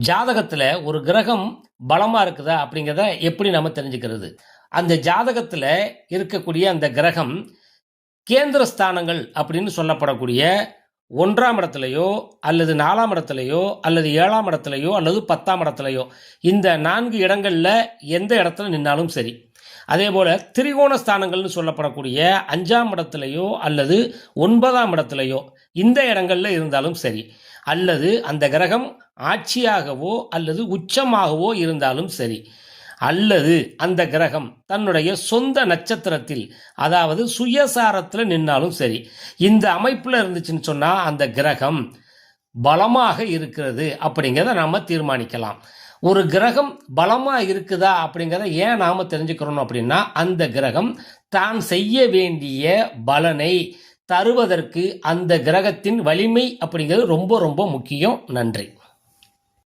ஜாதகத்துல ஒரு கிரகம் பலமா இருக்குதா அப்படிங்கிறத எப்படி நம்ம தெரிஞ்சுக்கிறது? அந்த ஜாதகத்துல இருக்கக்கூடிய அந்த கிரகம் கேந்திர ஸ்தானங்கள் அப்படின்னு சொல்லப்படக்கூடிய 1ஆம் இடத்திலேயோ அல்லது 4ஆம் இடத்திலேயோ அல்லது 7ஆம் இடத்திலேயோ அல்லது 10ஆம் இடத்திலேயோ இந்த 4 இடங்கள்ல எந்த இடத்துல நின்னாலும் சரி. அதேபோல திரிகோண ஸ்தானங்கள்னு சொல்லப்படக்கூடிய 5ஆம் இடத்திலேயோ அல்லது 9ஆம் இடத்திலேயோ இந்த இடங்கள்ல இருந்தாலும் சரி, அல்லது அந்த கிரகம் ஆட்சியாகவோ அல்லது உச்சமாகவோ இருந்தாலும் சரி, அல்லது அந்த கிரகம் தன்னுடைய சொந்த நட்சத்திரத்தில் அதாவது சுயசாரத்தில் நின்னாலும் சரி, இந்த அமைப்பில் இருந்துச்சுன்னு சொன்னால் அந்த கிரகம் பலமாக இருக்கிறது அப்படிங்கிறத நாம் தீர்மானிக்கலாம். ஒரு கிரகம் பலமாக இருக்குதா அப்படிங்கிறத ஏன் நாம் தெரிஞ்சுக்கிறோம் அப்படின்னா, அந்த கிரகம் தான் செய்ய வேண்டிய பலனை தருவதற்கு அந்த கிரகத்தின் வலிமை அப்படிங்கிறது ரொம்ப ரொம்ப முக்கியம். நன்றி.